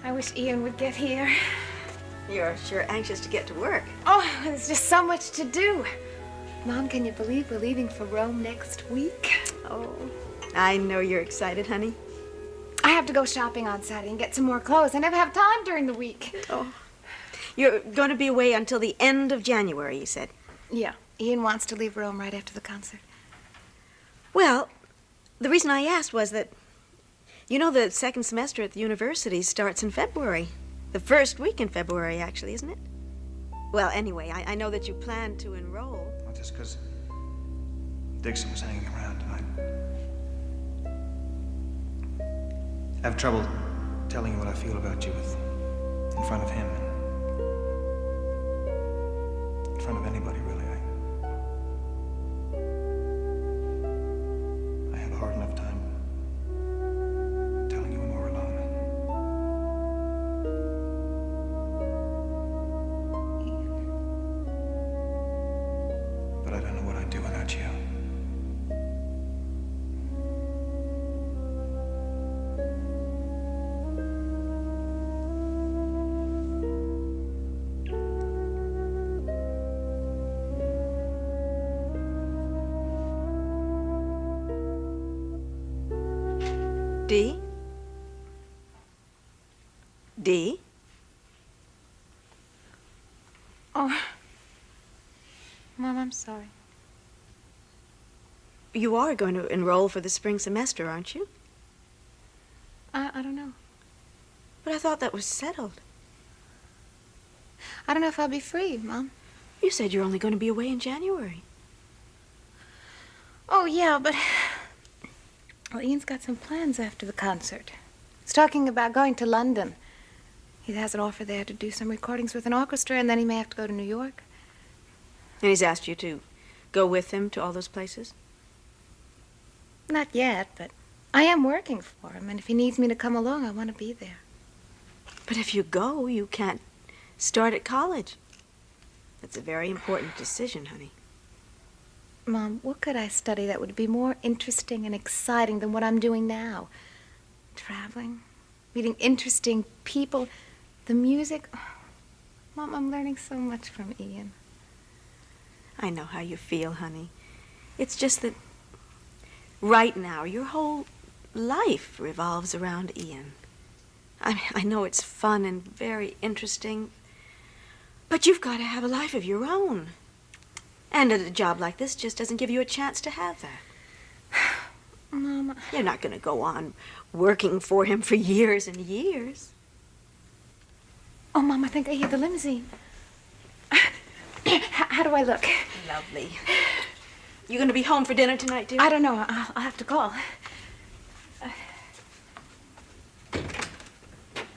I wish Ian would get here. You're sure anxious to get to work. Oh, there's just so much to do. Mom, can you believe we're leaving for Rome next week? Oh, I know you're excited, honey. I have to go shopping on Saturday and get some more clothes. I never have time during the week. Oh, you're going to be away until the end of January, you said? Yeah, Ian wants to leave Rome right after the concert. Well, the reason I asked was that, you know, the second semester at the university starts in February. The first week in February, actually, isn't it? Well, anyway, I know that you plan to enroll. Well, just because Dixon was hanging around tonight. I have trouble telling you what I feel about you in front of him. In front of anybody, really. I have a hard enough time telling you when we're alone. But I don't know what I'd do without you. Dee? Dee? Oh. Mom, I'm sorry. You are going to enroll for the spring semester, aren't you? I don't know. But I thought that was settled. I don't know if I'll be free, Mom. You said you're only going to be away in January. Oh, yeah, but... Well, Ian's got some plans after the concert. He's talking about going to London. He has an offer there to do some recordings with an orchestra, and then he may have to go to New York. And he's asked you to go with him to all those places? Not yet, but I am working for him, and if he needs me to come along, I want to be there. But if you go, you can't start at college. That's a very important decision, honey. Mom, what could I study that would be more interesting and exciting than what I'm doing now? Traveling, meeting interesting people, the music. Oh, Mom, I'm learning so much from Ian. I know how you feel, honey. It's just that right now, your whole life revolves around Ian. I know it's fun and very interesting, but you've got to have a life of your own. And a job like this just doesn't give you a chance to have that. Mama. You're not going to go on working for him for years and years. Oh, Mom, I think I hear the limousine. How do I look? Lovely. You going to be home for dinner tonight, dear? I don't know. I'll have to call. Hi.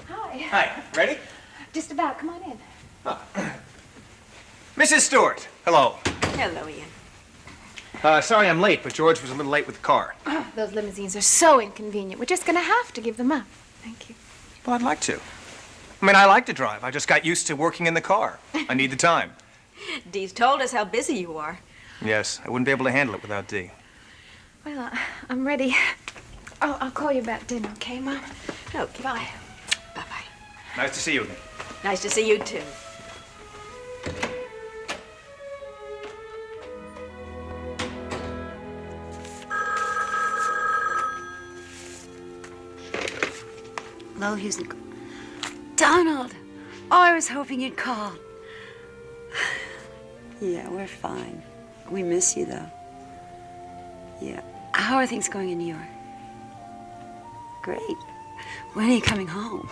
Hi, ready? Just about. Come on in. Mrs. Stewart, hello. Hello, Ian. Sorry I'm late, but George was a little late with the car. Oh, those limousines are so inconvenient. We're just going to have to give them up. Thank you. Well, I'd like to. I mean, I like to drive. I just got used to working in the car. I need the time. Dee's told us how busy you are. Yes, I wouldn't be able to handle it without Dee. Well, I'm ready. Oh, I'll call you about dinner, okay, Mom? Okay. Bye. Bye-bye. Nice to see you again. Nice to see you, too. Hello, Houston. Donald! Oh, I was hoping you'd call. Yeah, we're fine. We miss you, though. Yeah. How are things going in New York? Great. When are you coming home?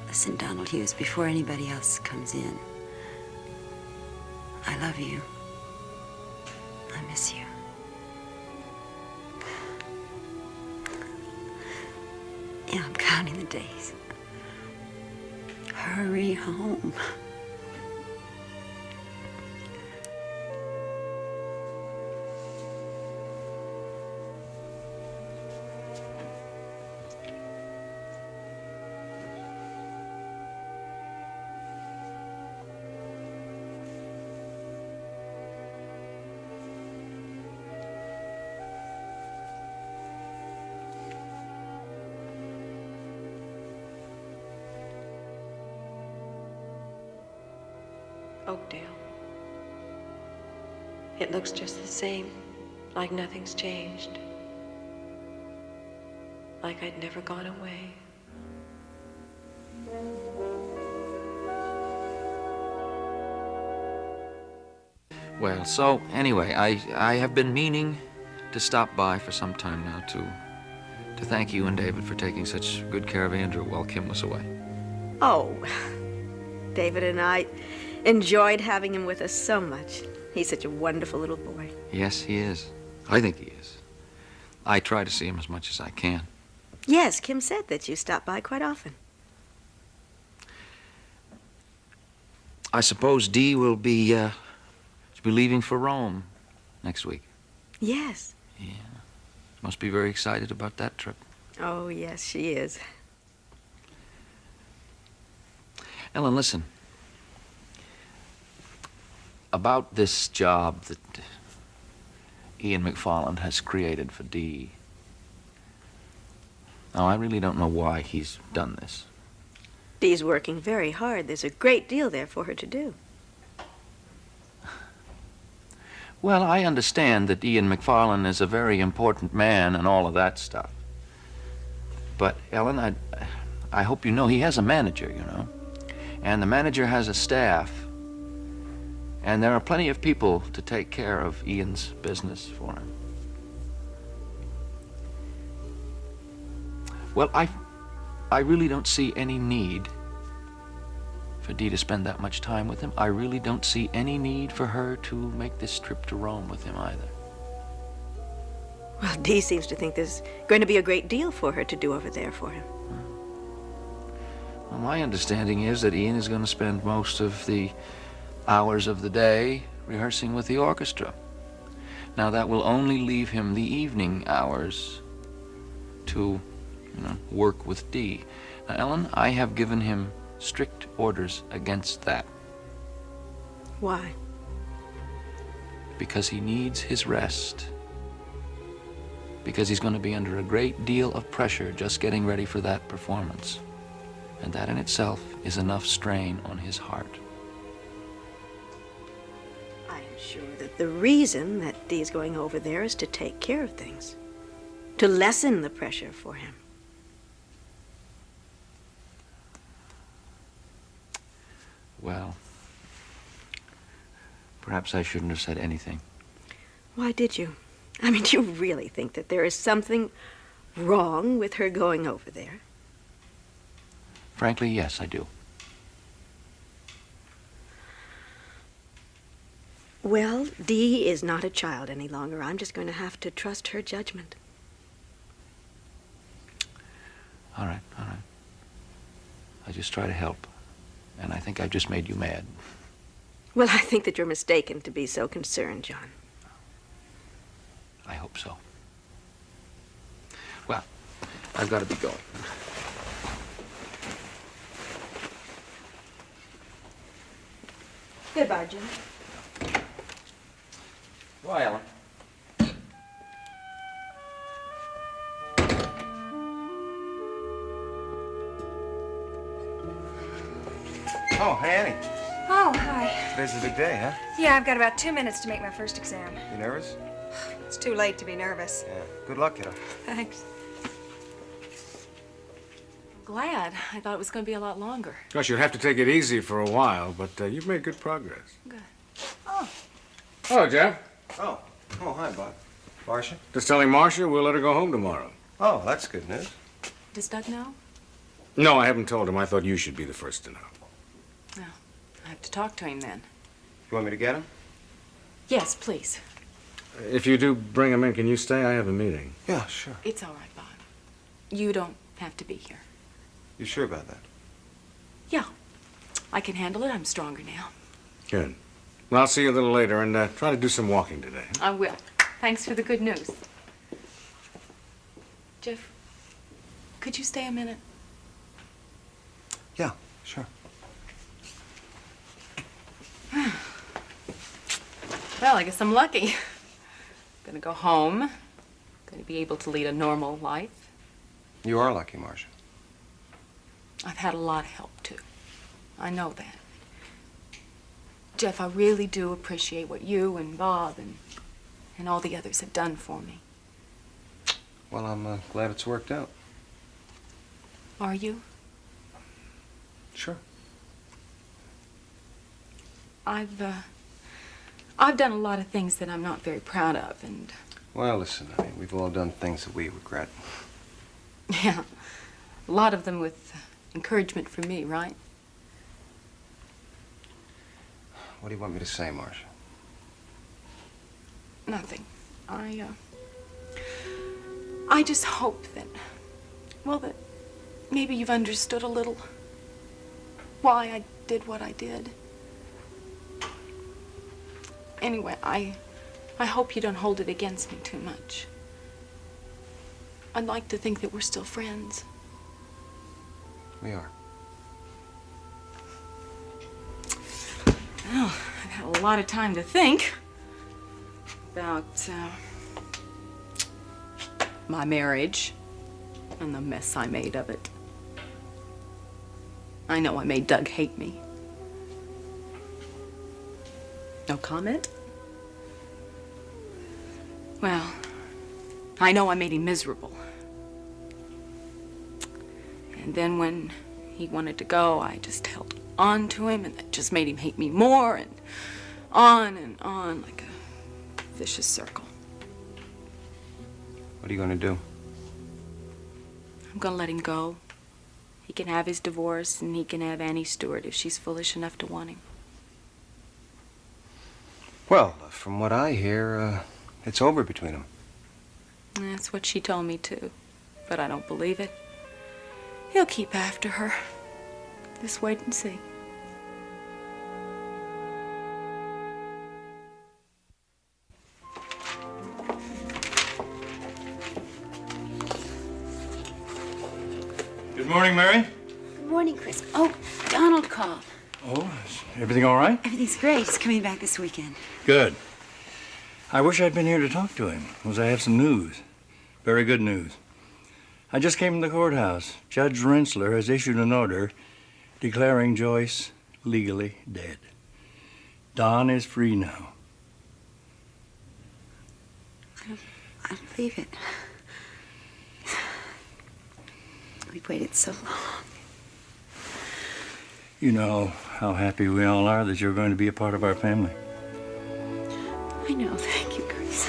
Listen, Donald Hughes, before anybody else comes in, I love you. I miss you. Yeah, I'm counting the days. Hurry home. Oakdale. It looks just the same, like nothing's changed. Like I'd never gone away. Well, so anyway, I have been meaning to stop by for some time now to thank you and David for taking such good care of Andrew while Kim was away. Oh, David and I enjoyed having him with us so much. He's such a wonderful little boy. Yes, he is. I think he is. I try to see him as much as I can. Yes, Kim said that you stop by quite often. I suppose Dee will be, she'll be leaving for Rome next week. Yes. Yeah. Must be very excited about that trip. Oh, yes, she is. Ellen, listen. About this job that Ian McFarland has created for Dee. Now, I really don't know why he's done this. Dee's working very hard. There's a great deal there for her to do. Well, I understand that Ian McFarland is a very important man and all of that stuff. But, Ellen, I hope you know he has a manager, you know. And the manager has a staff. And there are plenty of people to take care of Ian's business for him. Well, I really don't see any need for Dee to spend that much time with him. I really don't see any need for her to make this trip to Rome with him either. Well, Dee seems to think there's going to be a great deal for her to do over there for him. Well, my understanding is that Ian is going to spend most of the hours of the day rehearsing with the orchestra. Now, that will only leave him the evening hours to, work with Dee. Now, Ellen, I have given him strict orders against that. Why? Because he needs his rest. Because he's going to be under a great deal of pressure just getting ready for that performance. And that in itself is enough strain on his heart. I am sure that the reason that Dee's going over there is to take care of things. To lessen the pressure for him. Well, perhaps I shouldn't have said anything. Why did you? I mean, do you really think that there is something wrong with her going over there? Frankly, yes, I do. Well, Dee is not a child any longer. I'm just going to have to trust her judgment. All right, all right. I just try to help. And I think I've just made you mad. Well, I think that you're mistaken to be so concerned, John. I hope so. Well, I've got to be going. Goodbye, Jim. Bye, Ellen. Oh, hey, Annie. Oh, hi. Today's a big day, huh? Yeah, I've got about 2 minutes to make my first exam. You nervous? It's too late to be nervous. Yeah. Good luck, kiddo. Thanks. Glad. I thought it was going to be a lot longer. Gosh, you'll have to take it easy for a while, but you've made good progress. Good. Hello, Jeff. Oh, hi, Bob. Marcia? Just telling Marcia we'll let her go home tomorrow. Oh, that's good news. Does Doug know? No, I haven't told him. I thought you should be the first to know. No. I have to talk to him then. You want me to get him? Yes, please. If you do bring him in, can you stay? I have a meeting. Yeah, sure. It's all right, Bob. You don't have to be here. You sure about that? Yeah. I can handle it. I'm stronger now. Good. Well, I'll see you a little later, and try to do some walking today. I will. Thanks for the good news. Jeff, could you stay a minute? Yeah, sure. Well, I guess I'm lucky. Gonna go home. Gonna be able to lead a normal life. You are lucky, Marcia. I've had a lot of help, too. I know that. Jeff, I really do appreciate what you and Bob and all the others have done for me. Well, I'm glad it's worked out. Are you? Sure. I've done a lot of things that I'm not very proud of, and... Well, listen, honey, we've all done things that we regret. Yeah, a lot of them with encouragement from me, right? What do you want me to say, Marcia? Nothing. I just hope that, well, that maybe you've understood a little why I did what I did. Anyway, I hope you don't hold it against me too much. I'd like to think that we're still friends. We are. Well, I've had a lot of time to think about my marriage and the mess I made of it. I know I made Doug hate me. No comment? Well, I know I made him miserable. And then when he wanted to go, I just held on to him, and that just made him hate me more, and on like a vicious circle. What are you gonna do? I'm gonna let him go. He can have his divorce, and he can have Annie Stewart if she's foolish enough to want him. Well, from what I hear, it's over between them. That's what she told me too, but I don't believe it. He'll keep after her. Just wait and see. Good morning, Mary. Good morning, Chris. Oh, Donald called. Oh, is everything all right? Everything's great. He's coming back this weekend. Good. I wish I'd been here to talk to him, because I have some news. Very good news. I just came from the courthouse. Judge Rensler has issued an order declaring Joyce legally dead. Don is free now. I don't believe it. We've waited so long. You know how happy we all are that you're going to be a part of our family. I know. Thank you, Chris.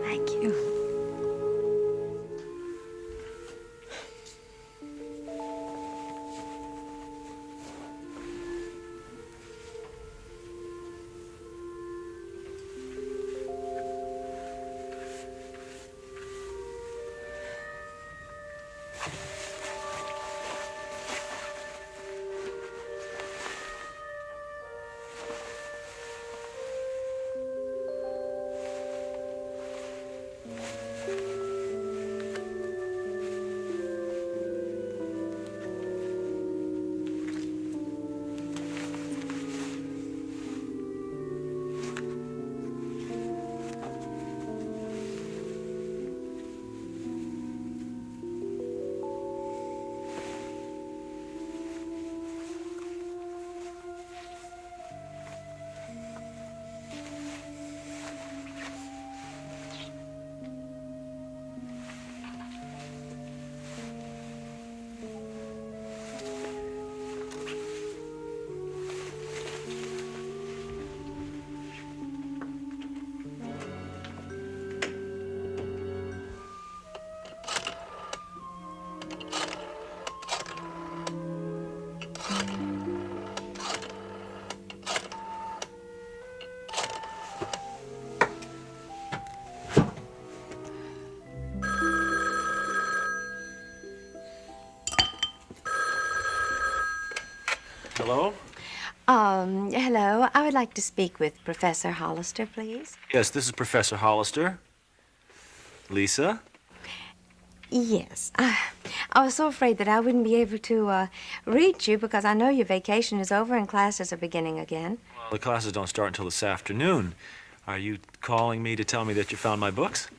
Thank you. Hello? Hello. I would like to speak with Professor Hollister, please. Yes, this is Professor Hollister. Lisa? Yes. I was so afraid that I wouldn't be able to reach you because I know your vacation is over and classes are beginning again. Well, the classes don't start until this afternoon. Are you calling me to tell me that you found my books?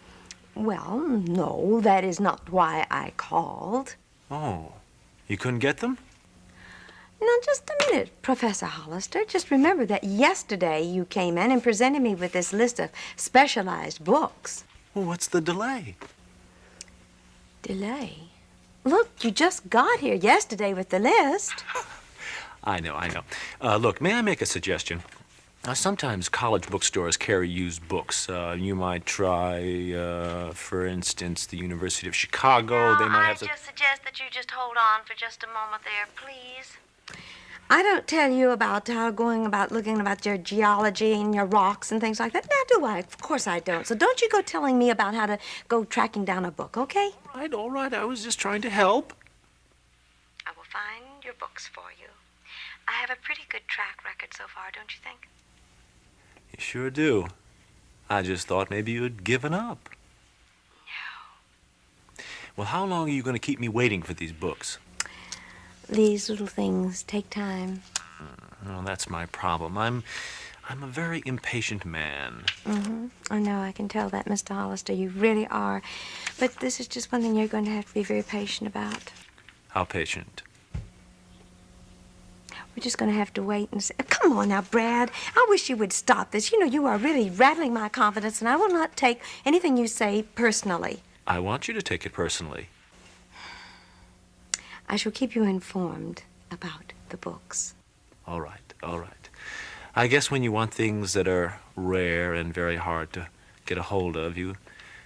Well, no, that is not why I called. Oh, you couldn't get them? Now, just a minute, Professor Hollister. Just remember that yesterday you came in and presented me with this list of specialized books. Well, what's the delay? Delay? Look, you just got here yesterday with the list. I know. Look, may I make a suggestion? Sometimes college bookstores carry used books. You might try, for instance, the University of Chicago. They might have some... I just suggest that you just hold on for just a moment there, please. I don't tell you about going about looking about your geology and your rocks and things like that. Now, do I? Of course I don't. So don't you go telling me about how to go tracking down a book, okay? All right. I was just trying to help. I will find your books for you. I have a pretty good track record so far, don't you think? You sure do. I just thought maybe you had given up. No. Well, how long are you going to keep me waiting for these books? These little things take time. Well, that's my problem. I'm a very impatient man. Mm-hmm. I know, I can tell that, Mr. Hollister. You really are. But this is just one thing you're going to have to be very patient about. How patient? We're just going to have to wait and see. Come on now, Brad. I wish you would stop this. You know, you are really rattling my confidence, and I will not take anything you say personally. I want you to take it personally. I shall keep you informed about the books. All right. I guess when you want things that are rare and very hard to get a hold of, you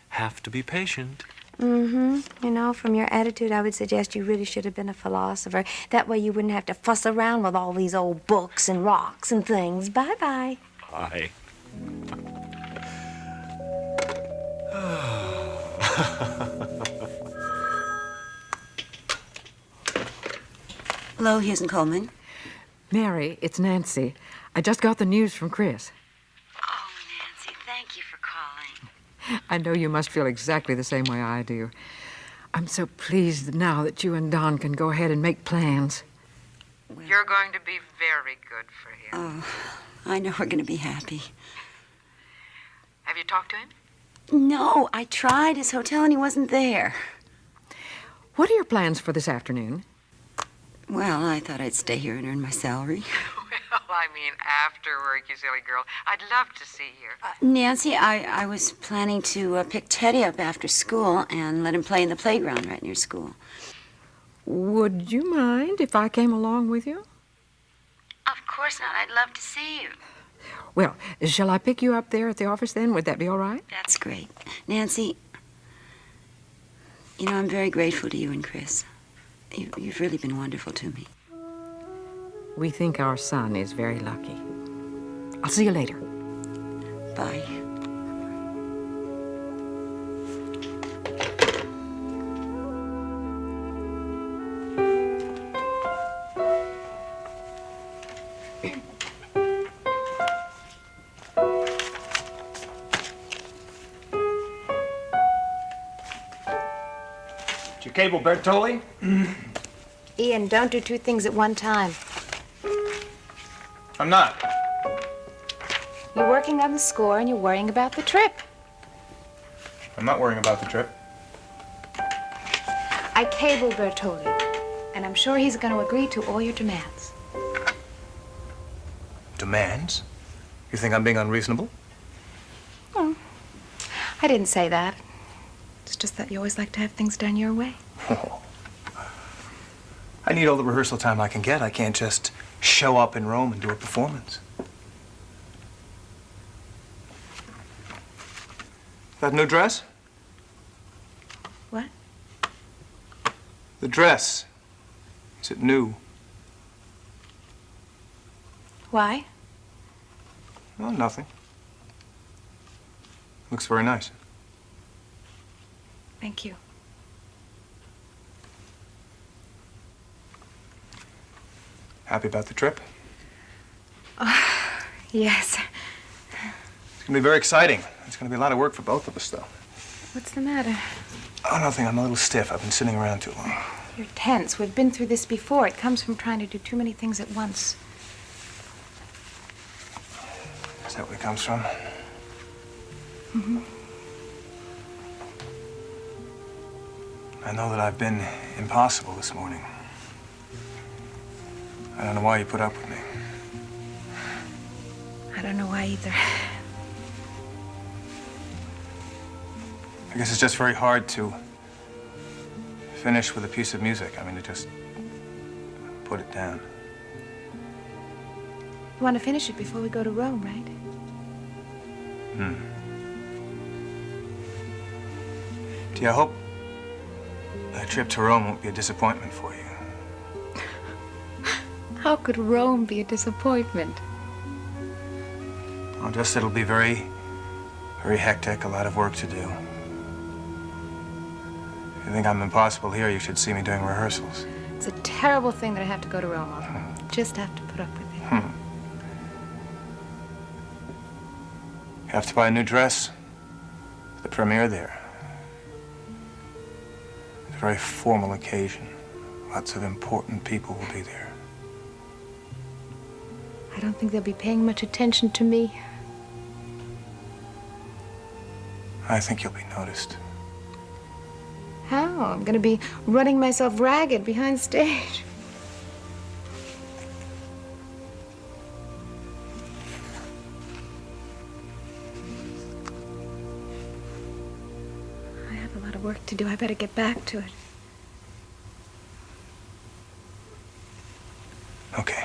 have to be patient. Mm-hmm. You know, from your attitude, I would suggest you really should have been a philosopher. That way you wouldn't have to fuss around with all these old books and rocks and things. Bye-bye. Bye. Hello, Hughes and Coleman. Mary, it's Nancy. I just got the news from Chris. Oh, Nancy, thank you for calling. I know you must feel exactly the same way I do. I'm so pleased now that you and Don can go ahead and make plans. Well, you're going to be very good for him. Oh, I know we're going to be happy. Have you talked to him? No, I tried his hotel and he wasn't there. What are your plans for this afternoon? Well, I thought I'd stay here and earn my salary. Well, I mean after work, you silly girl. I'd love to see you. Nancy, I was planning to pick Teddy up after school and let him play in the playground right near school. Would you mind if I came along with you? Of course not. I'd love to see you. Well, shall I pick you up there at the office then? Would that be all right? That's great. Nancy, you know, I'm very grateful to you and Chris. You've really been wonderful to me. We think our son is very lucky. I'll see you later. Bye. Did you cable Bertoli? Ian, don't do two things at one time. I'm not. You're working on the score and you're worrying about the trip. I'm not worrying about the trip. I cabled Bertoli, and I'm sure he's going to agree to all your demands. Demands? You think I'm being unreasonable? Oh, I didn't say that. It's just that you always like to have things done your way. Oh. I need all the rehearsal time I can get. I can't just show up in Rome and do a performance. That new dress? What? The dress. Is it new? Why? Oh, nothing. Looks very nice. Thank you. Happy about the trip? Oh, yes. It's gonna be very exciting. It's gonna be a lot of work for both of us, though. What's the matter? Oh, nothing. I'm a little stiff. I've been sitting around too long. You're tense. We've been through this before. It comes from trying to do too many things at once. Is that where it comes from? Mm-hmm. I know that I've been impossible this morning. I don't know why you put up with me. I don't know why either. I guess it's just very hard to finish with a piece of music. I mean, to just put it down. You want to finish it before we go to Rome, right? Dee, I hope that trip to Rome won't be a disappointment for you. How could Rome be a disappointment? Well, just it'll be very, very hectic, a lot of work to do. If you think I'm impossible here, you should see me doing rehearsals. It's a terrible thing that I have to go to Rome, Oliver. Just have to put up with it. You have to buy a new dress for the premiere there. It's a very formal occasion. Lots of important people will be there. I don't think they'll be paying much attention to me. I think you'll be noticed. How? I'm going to be running myself ragged behind stage. I have a lot of work to do. I better get back to it. Okay.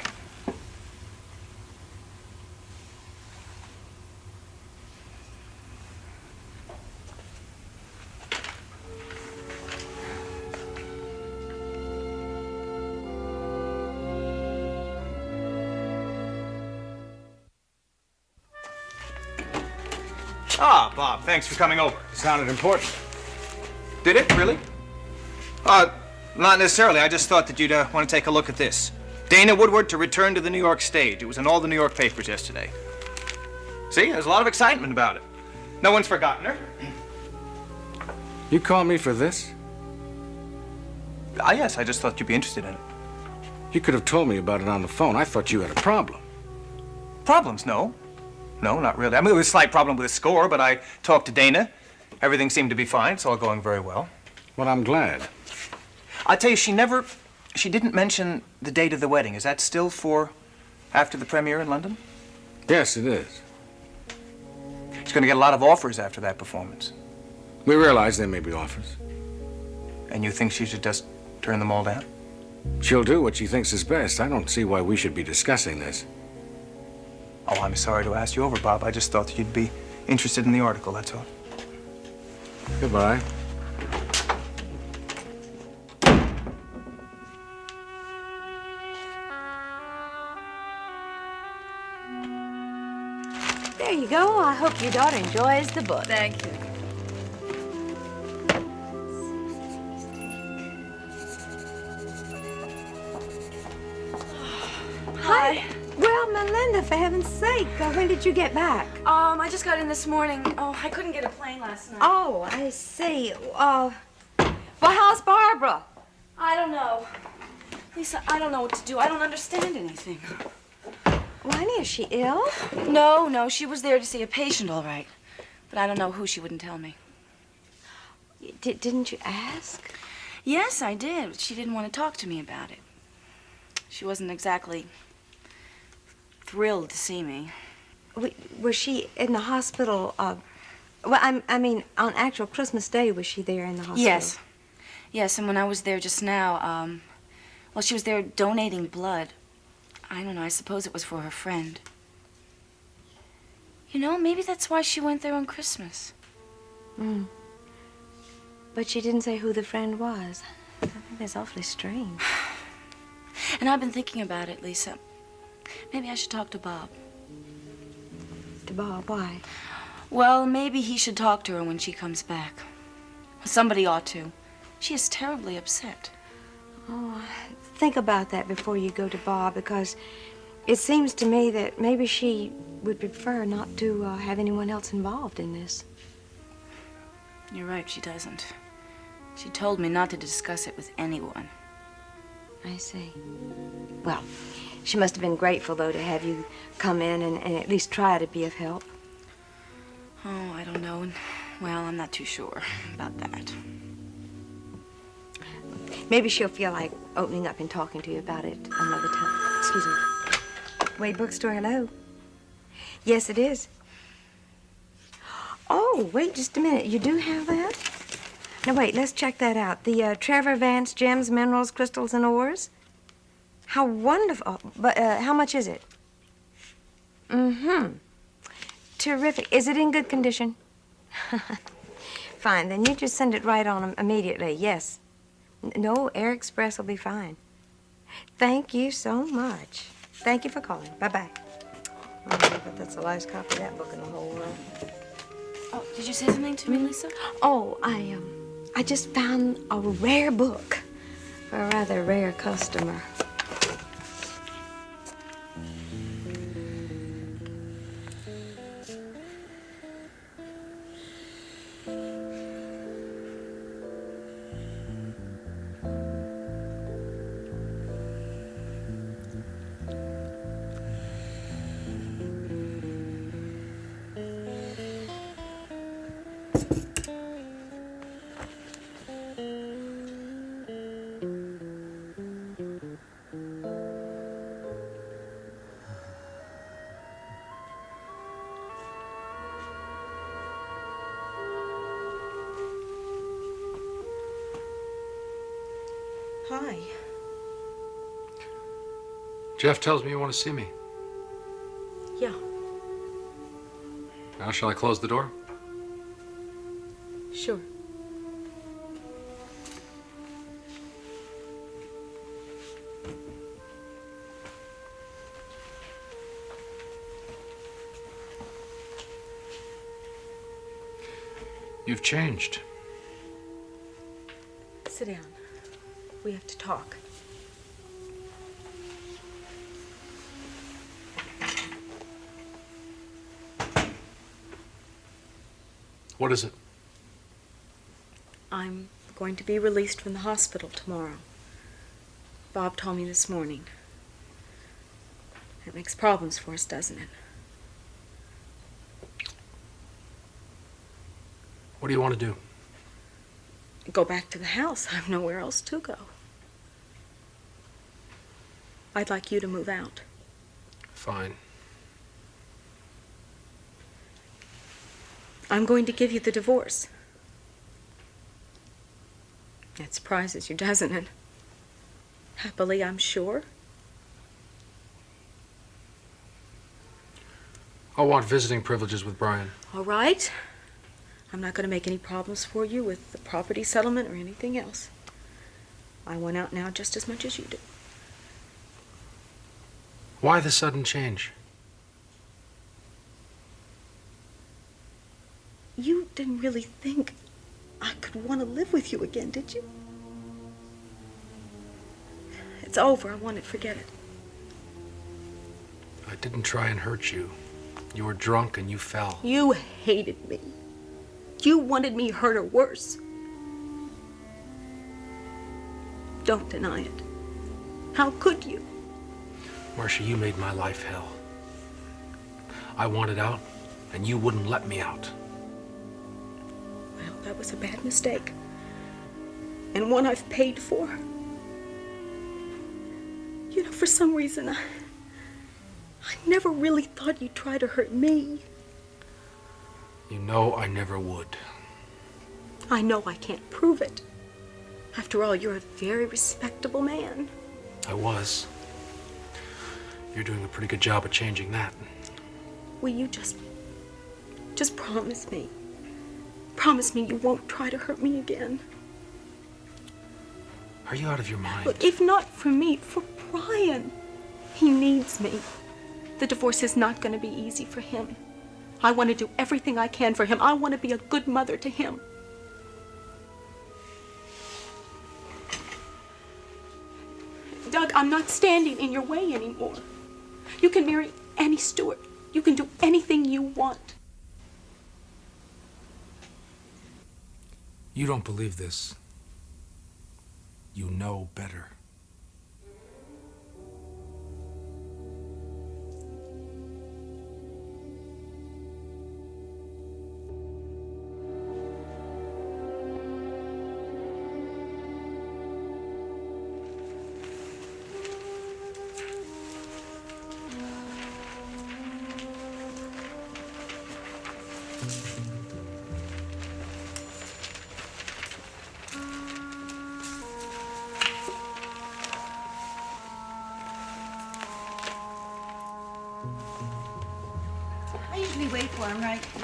Ah, Bob, thanks for coming over. It sounded important. Did it, really? Not necessarily. I just thought that you'd want to take a look at this. Dana Woodward to return to the New York stage. It was in all the New York papers yesterday. See, there's a lot of excitement about it. No one's forgotten her. You called me for this? Ah, yes, I just thought you'd be interested in it. You could have told me about it on the phone. I thought you had a problem. Problems? No. No, not really. I mean, there was a slight problem with the score, but I talked to Dana. Everything seemed to be fine. It's all going very well. Well, I'm glad. I'll tell you, she didn't mention the date of the wedding. Is that still for after the premiere in London? Yes, it is. She's going to get a lot of offers after that performance. We realize there may be offers. And you think she should just turn them all down? She'll do what she thinks is best. I don't see why we should be discussing this. Oh, I'm sorry to ask you over, Bob. I just thought that you'd be interested in the article, that's all. Goodbye. There you go. I hope your daughter enjoys the book. Thank you. Hi. Well, Melinda, for heaven's sake, when did you get back? I just got in this morning. Oh, I couldn't get a plane last night. Oh, I see. Well, how's Barbara? I don't know. Lisa, I don't know what to do. I don't understand anything. Well, honey, is she ill? No, she was there to see a patient, all right. But I don't know who. She wouldn't tell me. Didn't you ask? Yes, I did. But she didn't want to talk to me about it. She wasn't exactly thrilled to see me. Was she in the hospital? Well, I mean, on actual Christmas Day, was she there in the hospital? Yes. Yes, and when I was there just now, well, she was there donating blood. I don't know, I suppose it was for her friend. You know, maybe that's why she went there on Christmas. But she didn't say who the friend was. I think that's awfully strange. And I've been thinking about it, Lisa. Maybe I should talk to Bob. To Bob, why? Well, maybe he should talk to her when she comes back. Somebody ought to. She is terribly upset. Oh, think about that before you go to Bob, because it seems to me that maybe she would prefer not to have anyone else involved in this. You're right, she doesn't. She told me not to discuss it with anyone. I see. Well, she must have been grateful, though, to have you come in and at least try to be of help. Oh, I don't know. Well, I'm not too sure about that. Maybe she'll feel like opening up and talking to you about it another time. Excuse me. Wade Bookstore, hello. Yes, it is. Oh, wait just a minute. You do have that? Now, wait, let's check that out. The Trevor Vance Gems, Minerals, Crystals, and Ores? How wonderful. But how much is it? Mm-hmm. Terrific. Is it in good condition? Fine, then you just send it right on immediately, yes. No, Air Express will be fine. Thank you so much. Thank you for calling. Bye-bye. Oh, but that's the last copy of that book in the whole world. Oh, did you say something to me, Lisa? Oh, I just found a rare book for a rather rare customer. Hi. Jeff tells me you want to see me. Yeah. Now, shall I close the door? Sure. You've changed. Sit down. We have to talk. What is it? I'm going to be released from the hospital tomorrow. Bob told me this morning. It makes problems for us, doesn't it? What do you want to do? Go back to the house. I've nowhere else to go. I'd like you to move out. Fine. I'm going to give you the divorce. That surprises you, doesn't it? Happily, I'm sure. I want visiting privileges with Brian. All right. I'm not going to make any problems for you with the property settlement or anything else. I want out now just as much as you do. Why the sudden change? You didn't really think I could want to live with you again, did you? It's over. I want to forget it. I didn't try and hurt you. You were drunk and you fell. You hated me. You wanted me hurt or worse. Don't deny it. How could you? Marcia, you made my life hell. I wanted out, and you wouldn't let me out. Well, that was a bad mistake. And one I've paid for. You know, for some reason, I never really thought you'd try to hurt me. You know I never would. I know I can't prove it. After all, you're a very respectable man. I was. You're doing a pretty good job of changing that. Will you just promise me? Promise me you won't try to hurt me again. Are you out of your mind? Look, if not for me, for Brian. He needs me. The divorce is not going to be easy for him. I want to do everything I can for him. I want to be a good mother to him. Doug, I'm not standing in your way anymore. You can marry any Stewart. You can do anything you want. You don't believe this. You know better.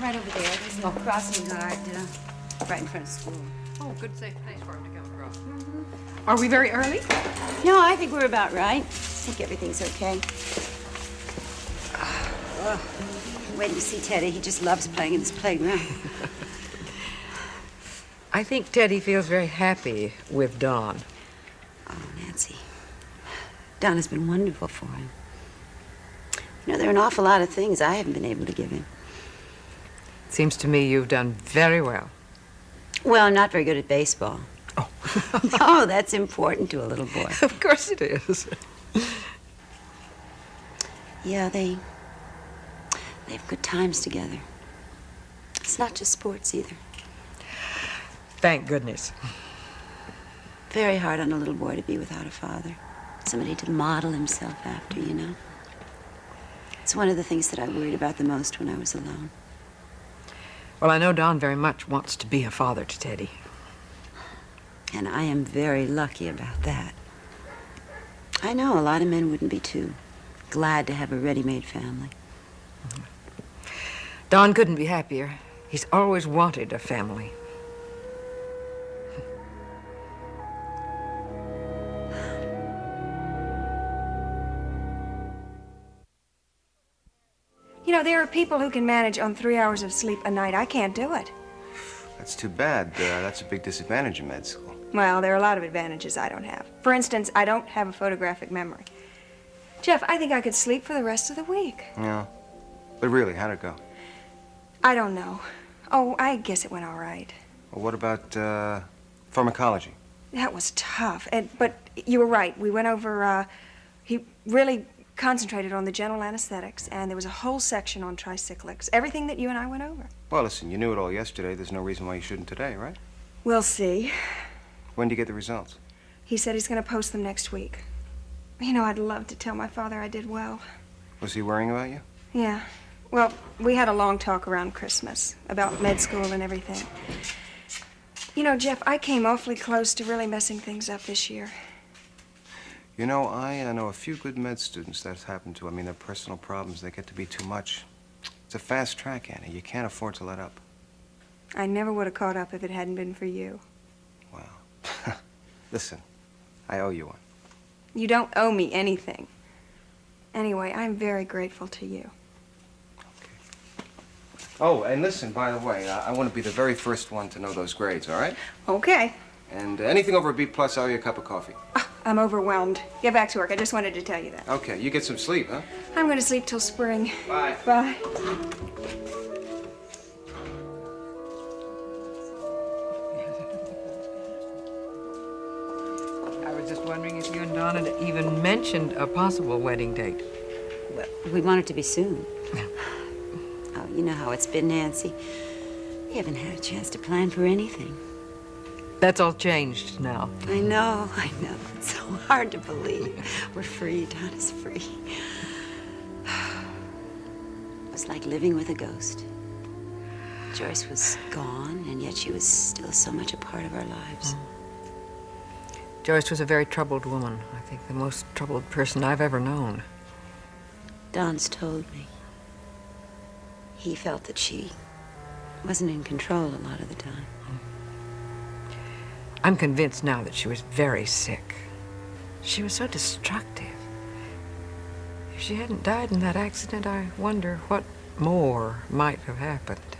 right over there. There's a little crossing guard right in front of school. Oh, good safe place for him to come across. Are we very early? No, I think we're about right. I think everything's okay. Wait to see Teddy. He just loves playing in this playground. I think Teddy feels very happy with Dawn. Oh, Nancy. Don has been wonderful for him. You know, there are an awful lot of things I haven't been able to give him. Seems to me you've done very well. Well, I'm not very good at baseball. Oh. No, that's important to a little boy. Of course it is. Yeah, they have good times together. It's not just sports either. Thank goodness. Very hard on a little boy to be without a father. Somebody to model himself after, you know. It's one of the things that I worried about the most when I was alone. Well, I know Don very much wants to be a father to Teddy. And I am very lucky about that. I know a lot of men wouldn't be too glad to have a ready-made family. Don couldn't be happier. He's always wanted a family. You know, there are people who can manage on 3 hours of sleep a night. I can't do it. That's too bad. That's a big disadvantage in med school. Well, there are a lot of advantages I don't have. For instance, I don't have a photographic memory. Jeff, I think I could sleep for the rest of the week. Yeah. But really, how'd it go? I don't know. Oh, I guess it went all right. Well, what about pharmacology? That was tough. But you were right. We went over, he really concentrated on the general anesthetics, and there was a whole section on tricyclics. Everything that you and I went over. Well, listen, you knew it all yesterday. There's no reason why you shouldn't today, right? We'll see. When do you get the results? He said he's going to post them next week. You know, I'd love to tell my father I did well. Was he worrying about you? Yeah. Well, we had a long talk around Christmas about med school and everything. You know, Jeff, I came awfully close to really messing things up this year. You know, I know a few good med students that's happened to. I mean, their personal problems, they get to be too much. It's a fast track, Annie. You can't afford to let up. I never would have caught up if it hadn't been for you. Well, listen, I owe you one. You don't owe me anything. Anyway, I'm very grateful to you. Oh, and listen, by the way, I want to be the very first one to know those grades, all right? Okay. And anything over a B+, I'll owe you a cup of coffee. I'm overwhelmed. Get back to work. I just wanted to tell you that. Okay, you get some sleep, huh? I'm going to sleep till spring. Bye. Bye. I was just wondering if you and Don had even mentioned a possible wedding date. Well, we want it to be soon. Oh, you know how it's been, Nancy. We haven't had a chance to plan for anything. That's all changed now. I know. It's so hard to believe. We're free. Don is free. It was like living with a ghost. Joyce was gone, and yet she was still so much a part of our lives. Joyce was a very troubled woman. I think the most troubled person I've ever known. Don's told me. He felt that she wasn't in control a lot of the time. I'm convinced now that she was very sick. She was so destructive. If she hadn't died in that accident, I wonder what more might have happened.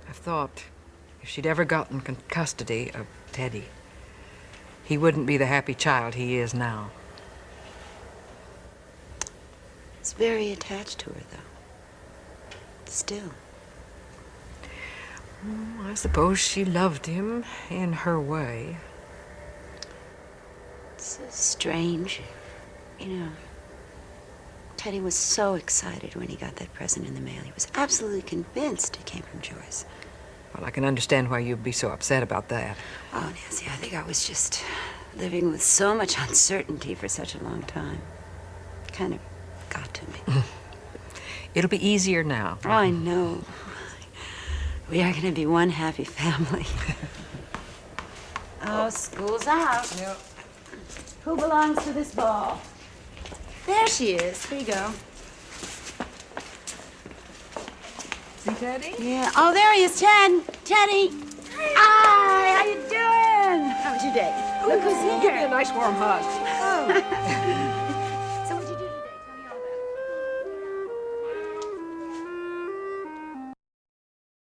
I've thought if she'd ever gotten custody of Teddy, he wouldn't be the happy child he is now. He's very attached to her, though. Still. I suppose she loved him in her way. It's strange. You know, Teddy was so excited when he got that present in the mail. He was absolutely convinced it came from Joyce. Well, I can understand why you'd be so upset about that. Oh, Nancy, I think I was just living with so much uncertainty for such a long time. Kind of got to me. It'll be easier now. Oh, I know. We are going to be one happy family. Oh, school's out. Yep. Who belongs to this ball? There she is. Here you go. See Teddy? Yeah. Oh, there he is, Ted. Teddy. Hi. How you doing? How was your day? Look who's here. Give me a nice warm hug. Oh.